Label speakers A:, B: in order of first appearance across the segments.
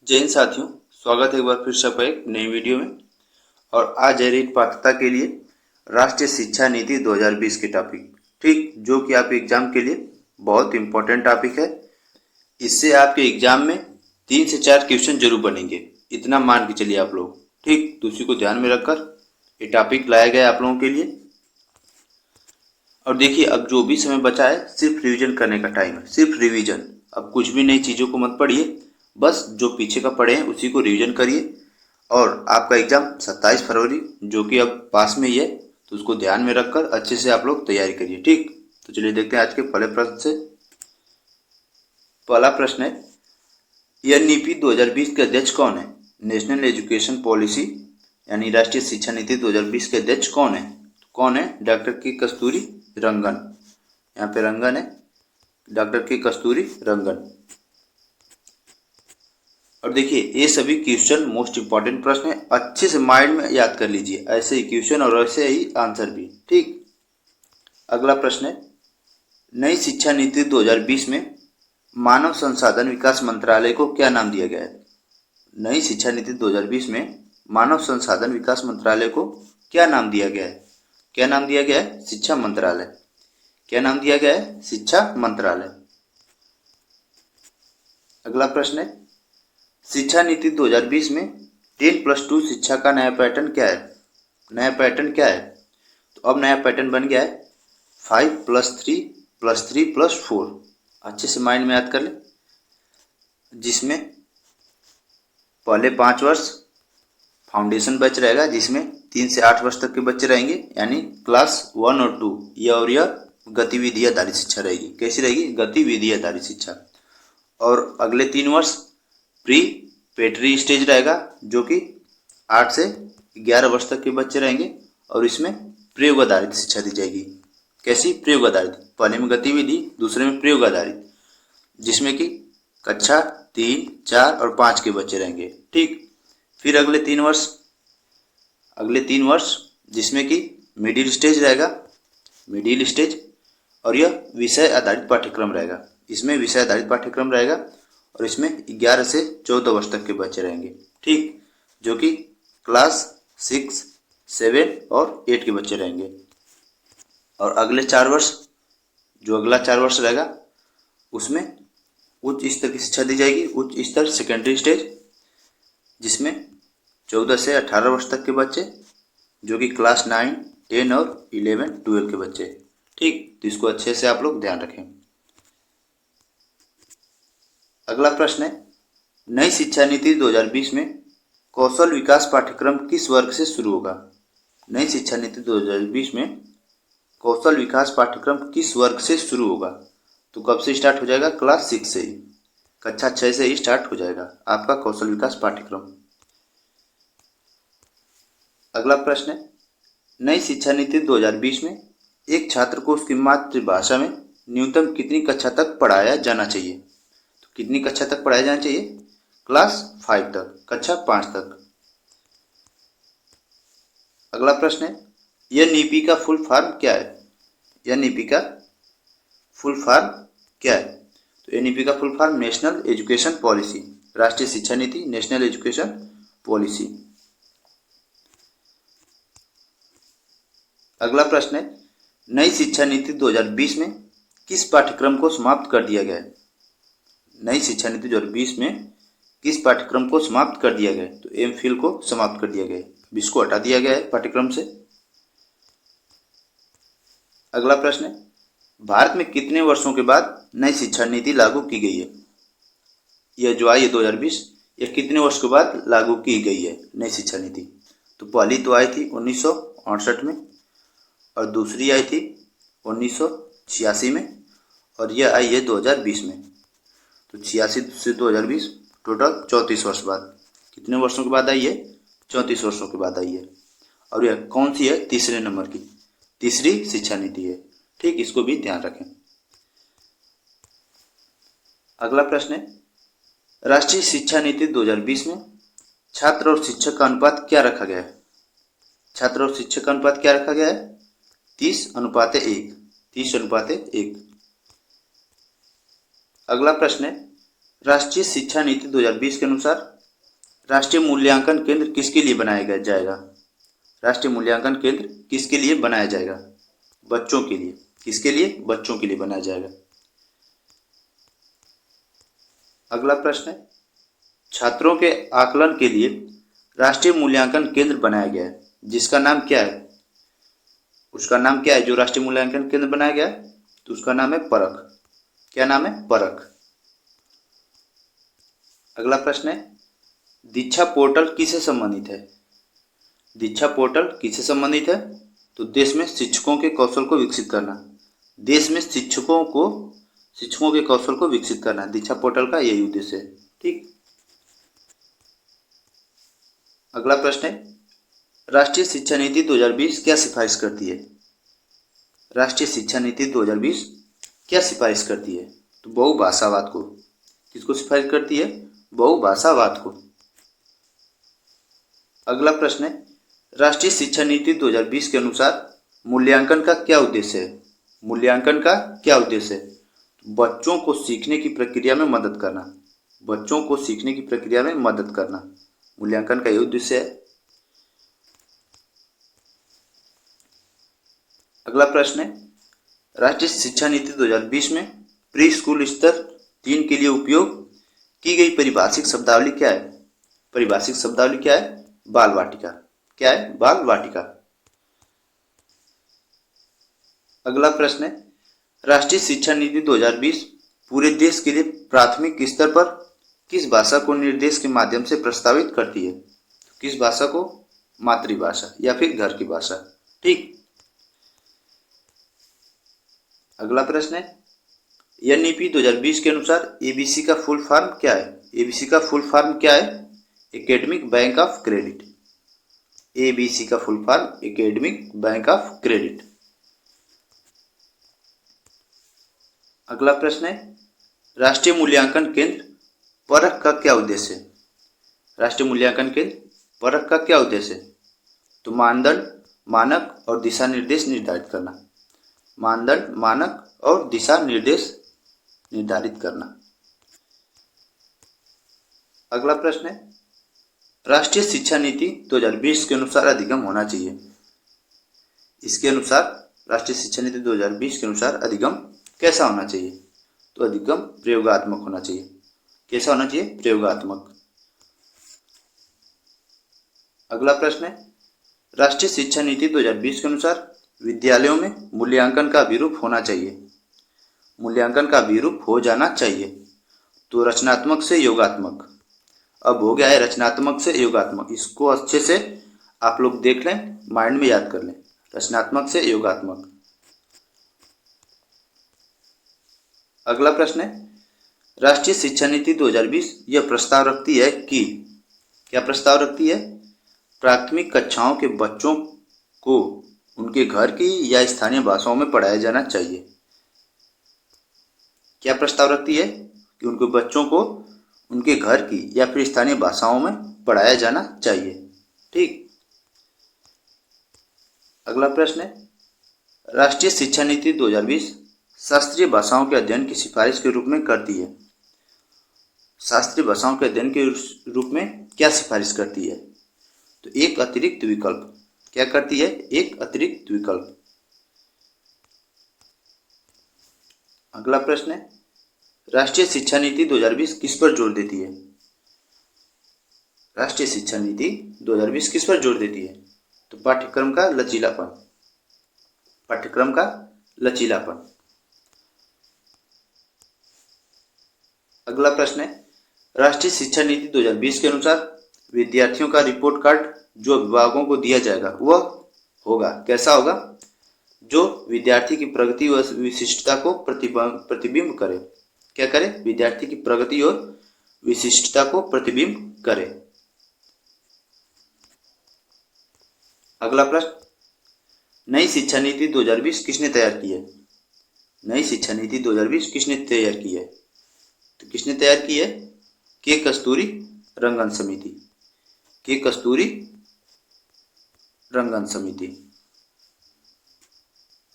A: जय हिंद साथियों, स्वागत है एक बार फिर से आपका एक नई वीडियो में। और आज है रीट पात्रता के लिए राष्ट्रीय शिक्षा नीति 2020 के टॉपिक, ठीक, जो कि आपके एग्जाम के लिए बहुत इंपॉर्टेंट टॉपिक है। इससे आपके एग्जाम में 3 से 4 क्वेश्चन जरूर बनेंगे, इतना मान के चलिए आप लोग, ठीक। तो उसी को ध्यान में रखकर ये टॉपिक लाया गया है आप लोगों के लिए। और देखिए, अब जो भी समय बचा है सिर्फ रिवीजन करने का टाइम है, सिर्फ रिवीजन। अब कुछ भी नई चीज़ों को मत पढ़िए, बस जो पीछे का पढ़े हैं उसी को रिवीजन करिए। और आपका एग्जाम 27 फरवरी, जो कि अब पास में ही है, तो उसको ध्यान में रखकर अच्छे से आप लोग तैयारी करिए, ठीक। तो चलिए देखते हैं आज के पहले प्रश्न से। पहला प्रश्न है, एनईपी 2020 के अध्यक्ष कौन है? नेशनल एजुकेशन पॉलिसी यानी राष्ट्रीय शिक्षा नीति 2020 के अध्यक्ष कौन है? कौन है? डॉक्टर के कस्तूरी रंगन। यहाँ पे रंगन है, डॉक्टर के कस्तूरी रंगन। और देखिए, ये सभी क्वेश्चन मोस्ट इंपॉर्टेंट प्रश्न है, अच्छे से माइंड में याद कर लीजिए, ऐसे ही क्वेश्चन और ऐसे ही आंसर भी, ठीक। अगला प्रश्न है, नई शिक्षा नीति 2020 में मानव संसाधन विकास मंत्रालय को क्या नाम दिया गया है? नई शिक्षा नीति 2020 में मानव संसाधन विकास मंत्रालय को क्या नाम दिया गया है? क्या नाम दिया गया है? शिक्षा मंत्रालय। क्या नाम दिया गया है? शिक्षा मंत्रालय। अगला प्रश्न है, शिक्षा नीति 2020 में 10+2 शिक्षा का नया पैटर्न क्या है? नया पैटर्न क्या है? तो अब नया पैटर्न बन गया है 5+3+3+4। अच्छे से माइंड में याद कर ले, जिसमें पहले 5 वर्ष फाउंडेशन बैच रहेगा, जिसमें 3 से 8 वर्ष तक के बच्चे रहेंगे, यानी क्लास 1 और 2। यह गतिविधि आधारित शिक्षा रहेगी। कैसी रहेगी? गतिविधि आधारित शिक्षा। और अगले 3 वर्ष प्री पेटरी स्टेज रहेगा, जो कि 8 से 11 वर्ष तक के बच्चे रहेंगे, और इसमें प्रयोग आधारित शिक्षा दी जाएगी। कैसी? प्रयोग आधारित। पहले में गतिविधि, दूसरे में प्रयोग आधारित, जिसमें कि कक्षा 3, 4 और 5 के बच्चे रहेंगे, ठीक। फिर अगले 3 वर्ष जिसमें कि मिडिल स्टेज रहेगा, मिडिल स्टेज, और यह विषय आधारित पाठ्यक्रम रहेगा। इसमें विषय आधारित पाठ्यक्रम रहेगा, और इसमें 11 से 14 वर्ष तक के बच्चे रहेंगे, ठीक, जो कि क्लास 6, 7 और 8 के बच्चे रहेंगे। और अगले 4 वर्ष, जो अगला 4 वर्ष रहेगा, उसमें उच्च स्तर की शिक्षा दी जाएगी, उच्च स्तर सेकेंडरी स्टेज, जिसमें 14 से 18 वर्ष तक के बच्चे, जो कि क्लास 9, 10 और 11, 12 के बच्चे, ठीक। तो इसको अच्छे से आप लोग ध्यान रखें। अगला प्रश्न है, नई शिक्षा नीति 2020 में कौशल विकास पाठ्यक्रम किस वर्ग से शुरू होगा? नई शिक्षा नीति 2020 में कौशल विकास पाठ्यक्रम किस वर्ग से शुरू होगा? तो कब से स्टार्ट हो जाएगा? क्लास 6 से ही, कक्षा 6 से ही स्टार्ट हो जाएगा आपका कौशल विकास पाठ्यक्रम। अगला प्रश्न है, नई शिक्षा नीति 2020 में एक छात्र को उसकी मातृभाषा में न्यूनतम कितनी कक्षा तक पढ़ाया जाना चाहिए? तो कितनी कक्षा तक पढ़ाया जाना चाहिए? क्लास 5 तक, कक्षा 5 तक। अगला प्रश्न है, एनईपी का फुल फॉर्म क्या है? एनईपी का फुल फॉर्म क्या है? तो एनईपी का full form national education policy, राष्ट्रीय शिक्षा नीति, नेशनल एजुकेशन पॉलिसी। अगला प्रश्न है, नई शिक्षा नीति 2020 में किस पाठ्यक्रम को समाप्त कर दिया गया है? नई शिक्षा नीति 2020 में किस पाठ्यक्रम को समाप्त कर दिया गया है? तो एमफिल को समाप्त कर दिया गया है, इसको हटा दिया गया है पाठ्यक्रम से। अगला प्रश्न है, भारत में कितने वर्षों के बाद नई शिक्षा नीति लागू की गई है? यह जो आई है 2020, यह कितने वर्ष के बाद लागू की गई है नई शिक्षा नीति? तो पहली तो आई थी 1968 में, और दूसरी आई थी 1986 में, और यह आई है 2020 में। तो 86 से 2020 टोटल 34 वर्ष बाद। कितने वर्षों के बाद आई है? 34 वर्षों के बाद आई है। और यह कौन सी है? तीसरे नंबर की, तीसरी शिक्षा नीति है, ठीक। इसको भी ध्यान रखें। अगला प्रश्न है, राष्ट्रीय शिक्षा नीति 2020 में छात्र और शिक्षक का अनुपात क्या रखा गया है? छात्र और शिक्षक का अनुपात क्या रखा गया है? 30:1, 30:1। अगला प्रश्न है, राष्ट्रीय शिक्षा नीति 2020 के अनुसार राष्ट्रीय मूल्यांकन केंद्र किसके लिए बनाया जाएगा? राष्ट्रीय मूल्यांकन केंद्र किसके लिए बनाया जाएगा? बच्चों के लिए। किसके लिए? बच्चों के लिए बनाया जाएगा। अगला प्रश्न है, छात्रों के आकलन के लिए राष्ट्रीय मूल्यांकन केंद्र बनाया गया है, जिसका नाम क्या है? उसका नाम क्या है जो राष्ट्रीय मूल्यांकन केंद्र बनाया गया है? तो उसका नाम है परख। क्या नाम है? परख। अगला प्रश्न है, दीक्षा पोर्टल किससे संबंधित है? दीक्षा पोर्टल किससे संबंधित है? तो देश में शिक्षकों के कौशल को विकसित करना। देश में शिक्षकों के कौशल को विकसित करना दीक्षा पोर्टल का यही उद्देश्य है। ठीक। अगला प्रश्न है, राष्ट्रीय शिक्षा नीति 2020 क्या सिफारिश करती है? राष्ट्रीय शिक्षा नीति 2020 क्या सिफारिश करती है? तो बहुभाषावाद को। किसको सिफारिश करती है? बहुभाषावाद को। अगला प्रश्न है, राष्ट्रीय शिक्षा नीति 2020 के अनुसार मूल्यांकन का क्या उद्देश्य है? मूल्यांकन का क्या उद्देश्य है? बच्चों को सीखने की प्रक्रिया में मदद करना। बच्चों को सीखने की प्रक्रिया में मदद करना मूल्यांकन का यह उद्देश्य है। अगला प्रश्न है, राष्ट्रीय शिक्षा नीति 2020 में प्री स्कूल स्तर 3 के लिए उपयोग की गई पारिभाषिक शब्दावली क्या है? पारिभाषिक शब्दावली क्या है? बाल वाटिका। क्या है? बाल वाटिका। अगला प्रश्न है, राष्ट्रीय शिक्षा नीति 2020 पूरे देश के लिए प्राथमिक स्तर पर किस भाषा को निर्देश के माध्यम से प्रस्तावित करती है? किस भाषा को? मातृभाषा या फिर घर की भाषा। ठीक। अगला प्रश्न है, एनईपी 2020 के अनुसार एबीसी का फुल फॉर्म क्या है? एबीसी का फुल फॉर्म क्या है? Academic bank of credit. ABC का full form academic bank of credit. अगला प्रश्न है, राष्ट्रीय मूल्यांकन केंद्र परख का क्या उद्देश्य है? राष्ट्रीय मूल्यांकन केंद्र परख का क्या उद्देश्य है? तो मानदंड, मानक और दिशा निर्देश निर्धारित करना। मानदंड, मानक और दिशा निर्देश निर्धारित करना। अगला प्रश्न है, राष्ट्रीय शिक्षा नीति 2020 के अनुसार अधिगम होना चाहिए। इसके अनुसार राष्ट्रीय शिक्षा नीति 2020 के अनुसार अधिगम कैसा होना चाहिए? तो अधिगम प्रयोगात्मक होना चाहिए। कैसा होना चाहिए? प्रयोगात्मक। अगला प्रश्न है, राष्ट्रीय शिक्षा नीति 2020 के अनुसार विद्यालयों में मूल्यांकन का अभिरूप होना चाहिए। मूल्यांकन का अभिरूप हो जाना चाहिए। तो रचनात्मक से योगात्मक। अब हो गया है रचनात्मक से योगात्मक। इसको अच्छे से आप लोग देख लें, माइंड में याद कर लें। रचनात्मक से योगात्मक। अगला प्रश्न है, राष्ट्रीय शिक्षा नीति 2020 यह प्रस्ताव रखती है कि, क्या प्रस्ताव रखती है? प्राथमिक कक्षाओं के बच्चों को उनके घर की या स्थानीय भाषाओं में पढ़ाया जाना चाहिए। क्या प्रस्ताव रखती है? कि उनके बच्चों को उनके घर की या फिर स्थानीय भाषाओं में पढ़ाया जाना चाहिए। ठीक। अगला प्रश्न है, राष्ट्रीय शिक्षा नीति 2020 शास्त्रीय भाषाओं के अध्ययन की सिफारिश के रूप में करती है। शास्त्रीय भाषाओं के अध्ययन के रूप में क्या सिफारिश करती है? तो एक अतिरिक्त विकल्प। क्या करती है? एक अतिरिक्त विकल्प। अगला प्रश्न है, राष्ट्रीय शिक्षा नीति 2020 किस पर जोर देती है? राष्ट्रीय शिक्षा नीति 2020 किस पर जोर देती है? तो पाठ्यक्रम का लचीलापन। पाठ्यक्रम का लचीलापन। अगला प्रश्न है, राष्ट्रीय शिक्षा नीति 2020 के अनुसार विद्यार्थियों का रिपोर्ट कार्ड जो अभिभावकों को दिया जाएगा वह होगा, कैसा होगा? जो विद्यार्थी की प्रगति व विशिष्टता को प्रतिबिंब करे। क्या करे? विद्यार्थी की प्रगति और विशिष्टता को प्रतिबिंब करे। अगला प्रश्न, नई शिक्षा नीति 2020 किसने तैयार की है? नई शिक्षा नीति 2020 किसने तैयार की है? तो किसने तैयार की है? के कस्तूरी रंगन समिति। के कस्तूरी रंगन समिति।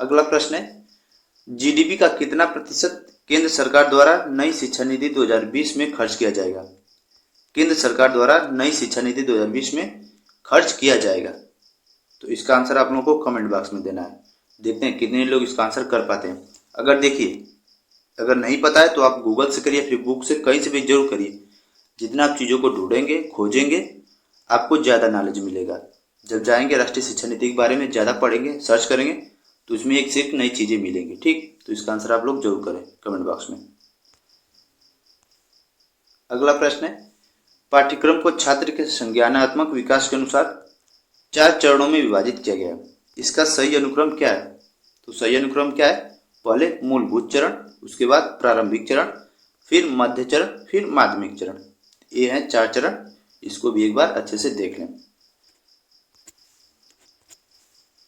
A: अगला प्रश्न है, जीडीपी का कितना प्रतिशत केंद्र सरकार द्वारा नई शिक्षा नीति 2020 में खर्च किया जाएगा? केंद्र सरकार द्वारा नई शिक्षा नीति 2020 में खर्च किया जाएगा? तो इसका आंसर आप लोगों को कमेंट बॉक्स में देना है। देखते हैं कितने लोग इसका आंसर कर पाते हैं। अगर देखिए, अगर नहीं पता है तो आप गूगल से करिए, फिर बुक से, कहीं से भी जरूर करिए। जितना आप चीज़ों को ढूंढेंगे, खोजेंगे, आपको ज़्यादा नॉलेज मिलेगा। जब जाएंगे राष्ट्रीय शिक्षा नीति के बारे में ज़्यादा पढ़ेंगे, सर्च करेंगे, तो इसमें एक से एक नई चीज़ें मिलेंगी। ठीक, तो इसका आंसर आप लोग जरूर करें कमेंट बॉक्स में। अगला प्रश्न है, पाठ्यक्रम को छात्र के संज्ञानात्मक विकास के अनुसार 4 चरणों में विभाजित किया गया है। इसका सही अनुक्रम क्या है? तो सही अनुक्रम क्या है? पहले मूलभूत चरण, उसके बाद प्रारंभिक चरण, फिर मध्य चरण, फिर माध्यमिक चरण। ये हैं 4 चरण। इसको भी एक बार अच्छे से देख लें।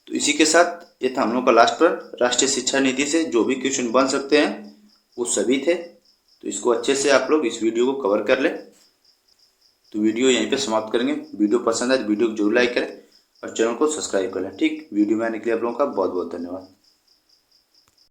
A: तो इसी के साथ ये था हम लोग का लास्ट प्रश्न। राष्ट्रीय शिक्षा नीति से जो भी क्वेश्चन बन सकते हैं वो सभी थे। तो इसको अच्छे से आप लोग इस वीडियो को कवर कर लें। तो वीडियो यहीं पे समाप्त करेंगे। वीडियो पसंद आए तो वीडियो को जरूर लाइक करें और चैनल को सब्सक्राइब कर लें। ठीक, वीडियो में आने के लिए आप लोगों का बहुत बहुत धन्यवाद।